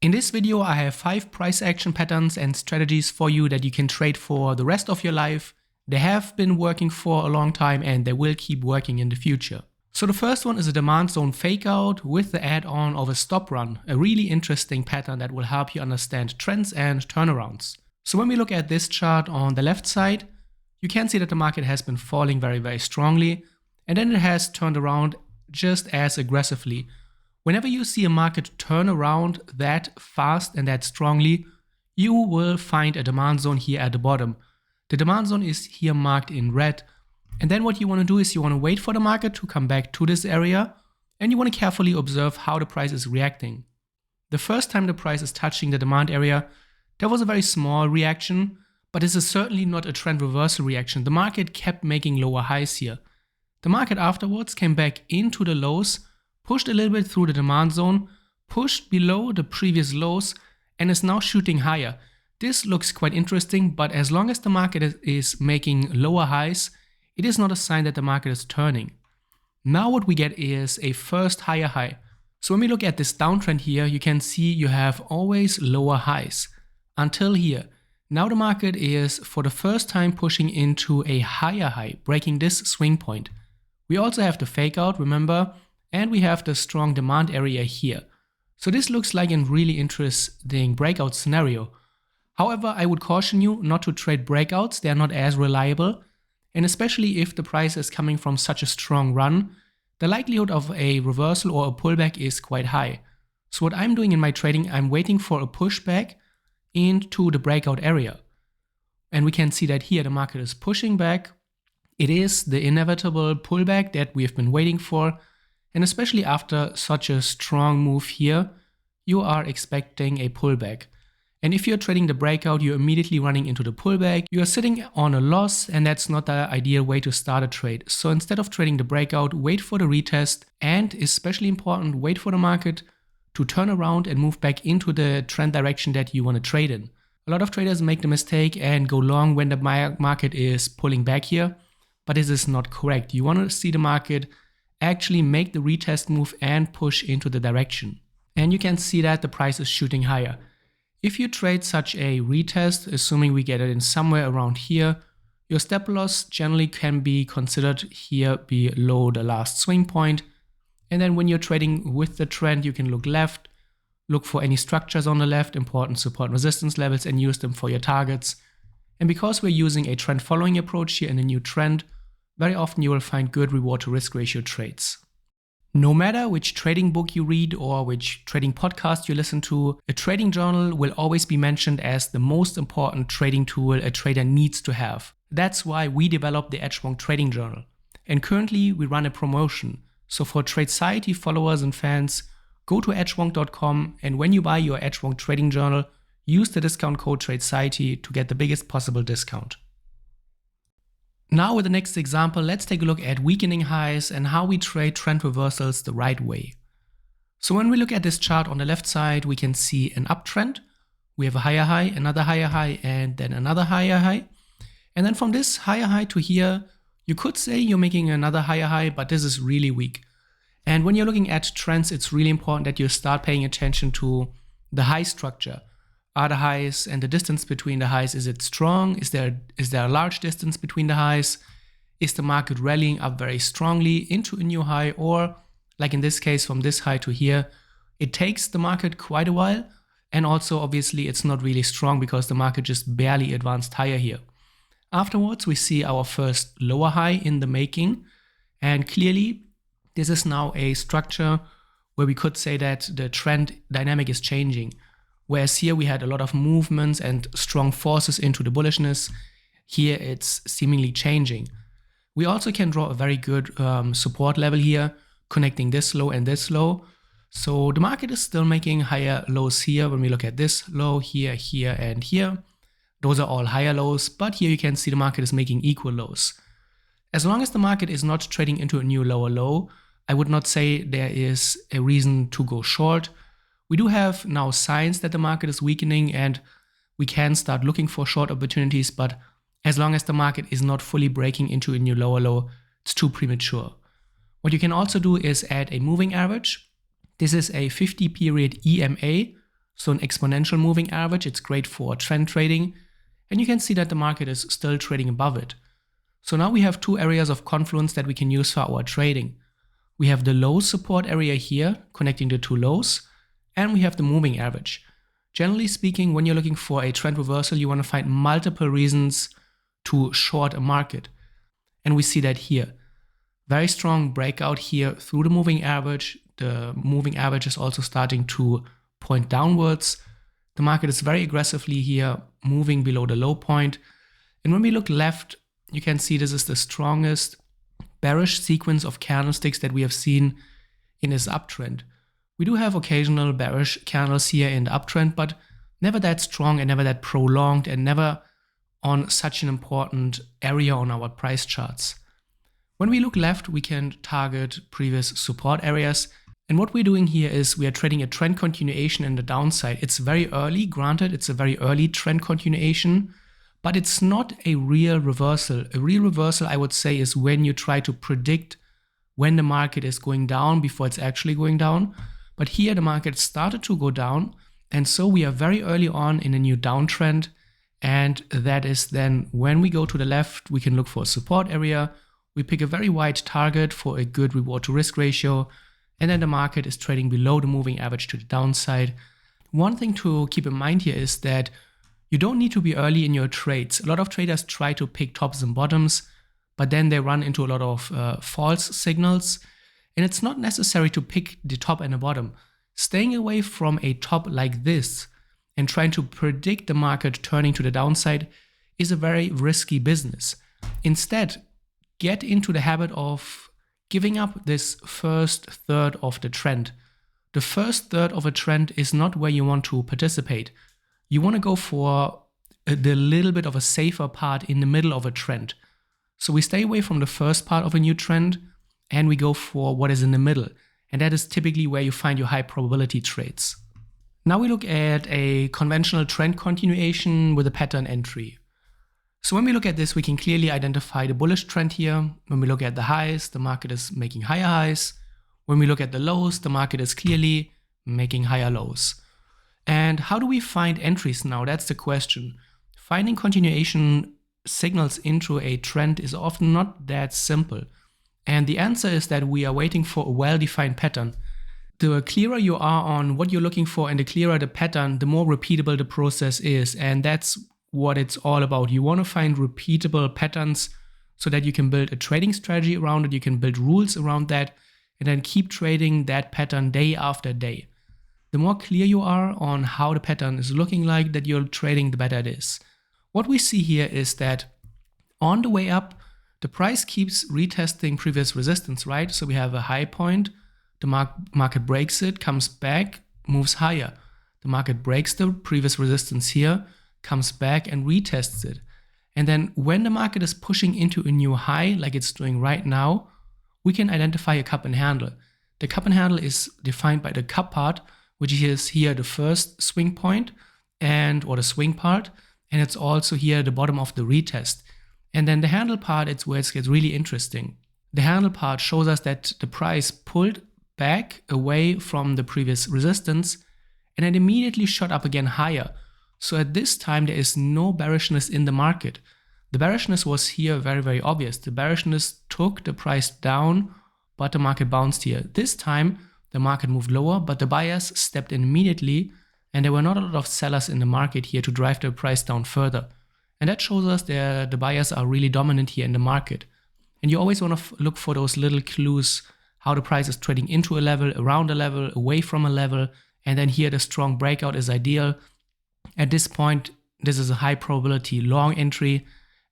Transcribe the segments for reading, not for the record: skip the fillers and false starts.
In this video, I have 5 price action patterns and strategies for you that you can trade for the rest of your life. They have been working for a long time and they will keep working in the future. So the first one is a demand zone fakeout with the add-on of a stop run, a really interesting pattern that will help you understand trends and turnarounds. So when we look at this chart on the left side, you can see that the market has been falling very strongly, and then it has turned around just as aggressively. Whenever you see a market turn around that fast and that strongly, you will find a demand zone here at the bottom. The demand zone is here marked in red. And then what you want to do is you want to wait for the market to come back to this area, and you want to carefully observe how the price is reacting. The first time the price is touching the demand area, there was a very small reaction, but this is certainly not a trend reversal reaction. The market kept making lower highs here. The market afterwards came back into the lows, pushed a little bit through the demand zone, pushed below the previous lows, and is now shooting higher. This looks quite interesting, but as long as the market is making lower highs, it is not a sign that the market is turning. Now what we get is a first higher high. So when we look at this downtrend here, you can see you have always lower highs until here. Now the market is for the first time pushing into a higher high, breaking this swing point. We also have the fake out, remember, and we have the strong demand area here. So this looks like a really interesting breakout scenario. However, I would caution you not to trade breakouts. They are not as reliable. And especially if the price is coming from such a strong run, the likelihood of a reversal or a pullback is quite high. So what I'm doing in my trading, I'm waiting for a pushback into the breakout area. And we can see that here the market is pushing back. It is the inevitable pullback that we have been waiting for. And especially after such a strong move here, you are expecting a pullback. And if you're trading the breakout, you're immediately running into the pullback. You're sitting on a loss, and that's not the ideal way to start a trade. So instead of trading the breakout, wait for the retest, and especially important, wait for the market to turn around and move back into the trend direction that you want to trade in. A lot of traders make the mistake and go long when the market is pulling back here, but this is not correct. You want to see the market actually make the retest move and push into the direction. And you can see that the price is shooting higher. If you trade such a retest, assuming we get it in somewhere around here, your stop loss generally can be considered here below the last swing point. And then when you're trading with the trend, you can look left, look for any structures on the left, important support and resistance levels, and use them for your targets. And because we're using a trend following approach here in a new trend, very often you will find good reward to risk ratio trades. No matter which trading book you read or which trading podcast you listen to, a trading journal will always be mentioned as the most important trading tool a trader needs to have. That's why we developed the Edgewong Trading Journal. And currently we run a promotion. So for Tradeciety followers and fans, go to edgewong.com, and when you buy your Edgewong Trading Journal, use the discount code Tradeciety to get the biggest possible discount. Now with the next example, let's take a look at weakening highs and how we trade trend reversals the right way. So when we look at this chart on the left side, we can see an uptrend. We have a higher high, another higher high, and then another higher high. And then from this higher high to here, you could say you're making another higher high, but this is really weak. And when you're looking at trends, it's really important that you start paying attention to the high structure. Are the highs and the distance between the highs, is it strong? Is there a large distance between the highs? Is the market rallying up very strongly into a new high? Or like in this case, from this high to here, it takes the market quite a while. And also obviously it's not really strong because the market just barely advanced higher here. Afterwards, we see our first lower high in the making. And clearly this is now a structure where we could say that the trend dynamic is changing. Whereas here we had a lot of movements and strong forces into the bullishness, here it's seemingly changing. We also can draw a very good support level here, connecting this low and this low. So the market is still making higher lows here. When we look at this low here, here, and here, those are all higher lows, but here you can see the market is making equal lows. As long as the market is not trading into a new lower low, I would not say there is a reason to go short. We do have now signs that the market is weakening and we can start looking for short opportunities, but as long as the market is not fully breaking into a new lower low, it's too premature. What you can also do is add a moving average. This is a 50 period EMA. So an exponential moving average, it's great for trend trading. And you can see that the market is still trading above it. So now we have two areas of confluence that we can use for our trading. We have the low support area here, connecting the two lows, and we have the moving average. Generally speaking, when you're looking for a trend reversal, you want to find multiple reasons to short a market. And we see that here. Very strong breakout here through the moving average. The moving average is also starting to point downwards. The market is very aggressively here, moving below the low point. And when we look left, you can see this is the strongest bearish sequence of candlesticks that we have seen in this uptrend. We do have occasional bearish candles here in the uptrend, but never that strong and never that prolonged and never on such an important area on our price charts. When we look left, we can target previous support areas. And what we're doing here is we are trading a trend continuation in the downside. It's very early, granted, it's a very early trend continuation, but it's not a real reversal. A real reversal, I would say, is when you try to predict when the market is going down before it's actually going down. But here the market started to go down, and so we are very early on in a new downtrend, and that is then when we go to the left, we can look for a support area. We pick a very wide target for a good reward to risk ratio, and then the market is trading below the moving average to the downside. One thing to keep in mind here is that you don't need to be early in your trades. A lot of traders try to pick tops and bottoms, but then they run into a lot of false signals. And it's not necessary to pick the top and the bottom. Staying away from a top like this and trying to predict the market turning to the downside is a very risky business. Instead, get into the habit of giving up this first third of the trend. The first third of a trend is not where you want to participate. You want to go for the little bit of a safer part in the middle of a trend. So we stay away from the first part of a new trend and we go for what is in the middle. And that is typically where you find your high probability trades. Now we look at a conventional trend continuation with a pattern entry. So when we look at this, we can clearly identify the bullish trend here. When we look at the highs, the market is making higher highs. When we look at the lows, the market is clearly making higher lows. And how do we find entries now? That's the question. Finding continuation signals into a trend is often not that simple. And the answer is that we are waiting for a well-defined pattern. The clearer you are on what you're looking for and the clearer the pattern, the more repeatable the process is. And that's what it's all about. You want to find repeatable patterns so that you can build a trading strategy around it, you can build rules around that, and then keep trading that pattern day after day. The more clear you are on how the pattern is looking like that you're trading, the better it is. What we see here is that on the way up, the price keeps retesting previous resistance, right? So we have a high point, the market breaks it, comes back, moves higher. The market breaks the previous resistance here, comes back and retests it. And then when the market is pushing into a new high, like it's doing right now, we can identify a cup and handle. The cup and handle is defined by the cup part, which is here the first swing point or the swing part. And it's also here the bottom of the retest. And then the handle part, it's where it gets really interesting. The handle part shows us that the price pulled back away from the previous resistance and it immediately shot up again higher. So at this time, there is no bearishness in the market. The bearishness was here very, very obvious. The bearishness took the price down, but the market bounced here. This time, the market moved lower, but the buyers stepped in immediately and there were not a lot of sellers in the market here to drive the price down further. And that shows us that the buyers are really dominant here in the market. And you always want to look for those little clues, how the price is trading into a level, around a level, away from a level. And then here the strong breakout is ideal. At this point, this is a high probability long entry.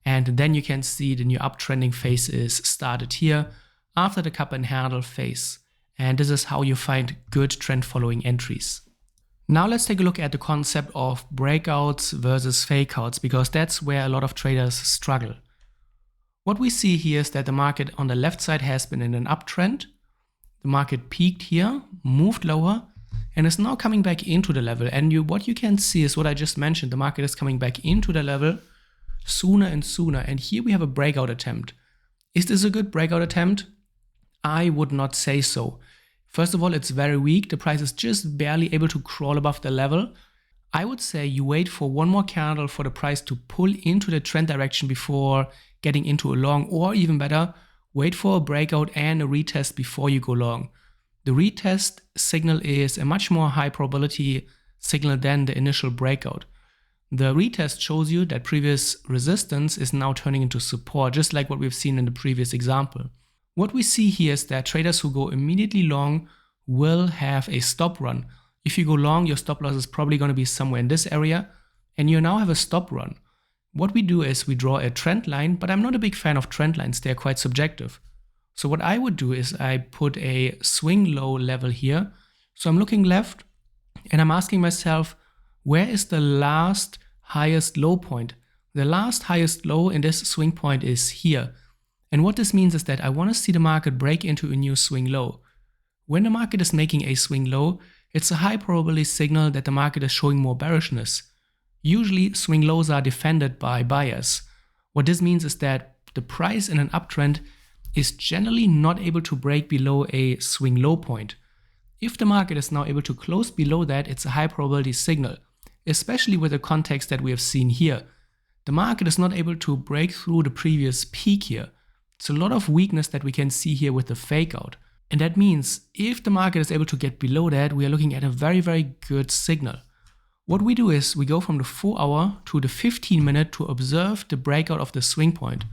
And then you can see the new uptrending phase is started here after the cup and handle phase. And this is how you find good trend following entries. Now let's take a look at the concept of breakouts versus fakeouts, because that's where a lot of traders struggle. What we see here is that the market on the left side has been in an uptrend. The market peaked here, moved lower, and is now coming back into the level. And what you can see is what I just mentioned. The market is coming back into the level sooner and sooner. And here we have a breakout attempt. Is this a good breakout attempt? I would not say so. First of all, it's very weak. The price is just barely able to crawl above the level. I would say you wait for one more candle for the price to pull into the trend direction before getting into a long, or even better, wait for a breakout and a retest before you go long. The retest signal is a much more high probability signal than the initial breakout. The retest shows you that previous resistance is now turning into support, just like what we've seen in the previous example. What we see here is that traders who go immediately long will have a stop run. If you go long, your stop loss is probably going to be somewhere in this area, and you now have a stop run. What we do is we draw a trend line, but I'm not a big fan of trend lines. They're quite subjective. So what I would do is I put a swing low level here. So I'm looking left and I'm asking myself, where is the last highest low point? The last highest low in this swing point is here. And what this means is that I want to see the market break into a new swing low. When the market is making a swing low, it's a high probability signal that the market is showing more bearishness. Usually swing lows are defended by buyers. What this means is that the price in an uptrend is generally not able to break below a swing low point. If the market is now able to close below that, it's a high probability signal, especially with the context that we have seen here. The market is not able to break through the previous peak here. It's a lot of weakness that we can see here with the fake out. And that means if the market is able to get below that, we are looking at a very, very good signal. What we do is we go from the 4-hour to the 15-minute to observe the breakout of the swing point.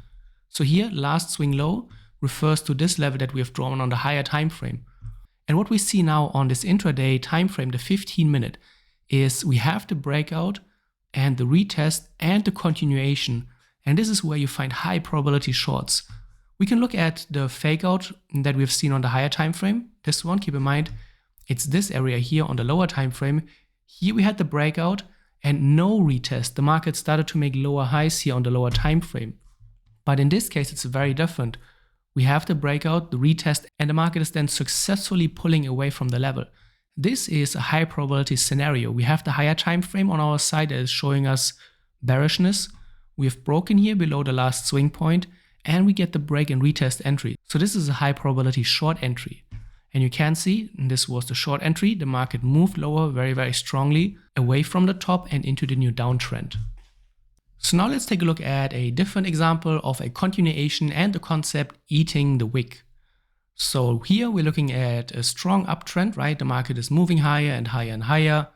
So here, last swing low refers to this level that we have drawn on the higher time frame. And what we see now on this intraday time frame, the 15-minute, is we have the breakout and the retest and the continuation. And this is where you find high probability shorts. We can look at the fake out that we've seen on the higher time frame. This one, keep in mind, it's this area here on the lower time frame. Here we had the breakout and no retest. The market started to make lower highs here on the lower time frame. But in this case, it's very different. We have the breakout, the retest, and the market is then successfully pulling away from the level. This is a high probability scenario. We have the higher time frame on our side that is showing us bearishness. We have broken here below the last swing point, and we get the break and retest entry. So this is a high probability short entry. And you can see, this was the short entry, the market moved lower very, very strongly away from the top and into the new downtrend. So now let's take a look at a different example of a continuation and the concept eating the wick. So here we're looking at a strong uptrend, right? The market is moving higher and higher and higher.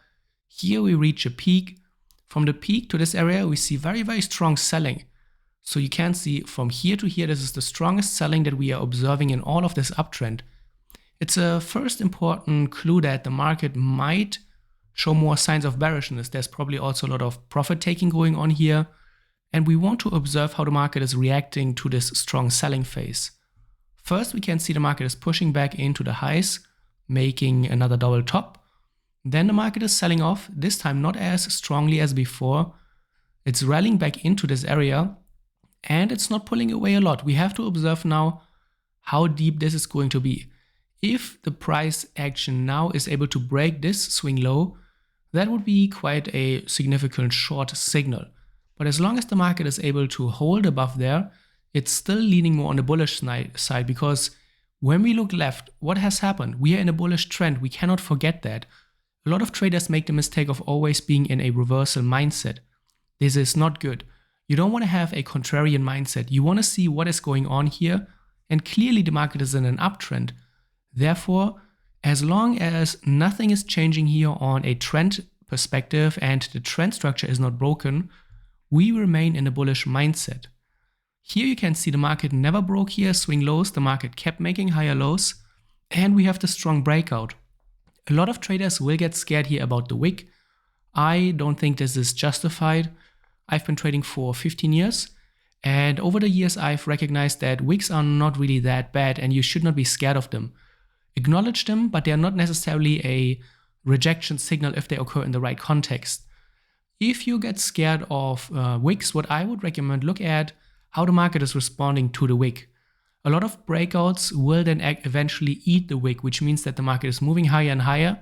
Here we reach a peak. From the peak to this area, we see very, very strong selling. So you can see from here to here, this is the strongest selling that we are observing in all of this uptrend. It's a first important clue that the market might show more signs of bearishness. There's probably also a lot of profit taking going on here. And we want to observe how the market is reacting to this strong selling phase. First, we can see the market is pushing back into the highs, making another double top. Then the market is selling off, this time not as strongly as before. It's rallying back into this area and it's not pulling away a lot. We have to observe now how deep this is going to be. If the price action now is able to break this swing low, that would be quite a significant short signal. But as long as the market is able to hold above there, it's still leaning more on the bullish side, because when we look left, what has happened? We are in a bullish trend. We cannot forget that. A lot of traders make the mistake of always being in a reversal mindset. This is not good. You don't want to have a contrarian mindset. You want to see what is going on here, and clearly the market is in an uptrend. Therefore, as long as nothing is changing here on a trend perspective and the trend structure is not broken, we remain in a bullish mindset. Here you can see the market never broke here, swing lows, the market kept making higher lows, and we have the strong breakout. A lot of traders will get scared here about the wick. I don't think this is justified. I've been trading for 15 years, and over the years I've recognized that wicks are not really that bad and you should not be scared of them. Acknowledge them, but they are not necessarily a rejection signal if they occur in the right context. If you get scared of wicks, what I would recommend, look at how the market is responding to the wick. A lot of breakouts will then eventually eat the wick, which means that the market is moving higher and higher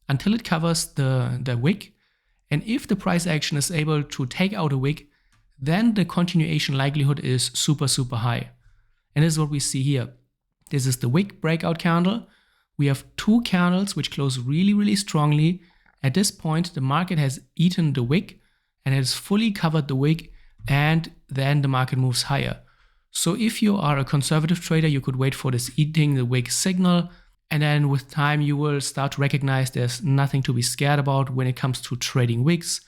until it covers the wick. And if the price action is able to take out a wick, then the continuation likelihood is super, super high. And this is what we see here. This is the wick breakout candle. We have two candles which close really strongly. At this point, the market has eaten the wick and has fully covered the wick, and then the market moves higher. So if you are a conservative trader, you could wait for this eating the wick signal, and then with time you will start to recognize there's nothing to be scared about when it comes to trading wicks.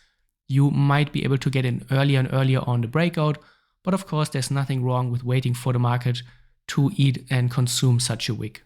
You might be able to get in earlier and earlier on the breakout, but of course there's nothing wrong with waiting for the market to eat and consume such a wick.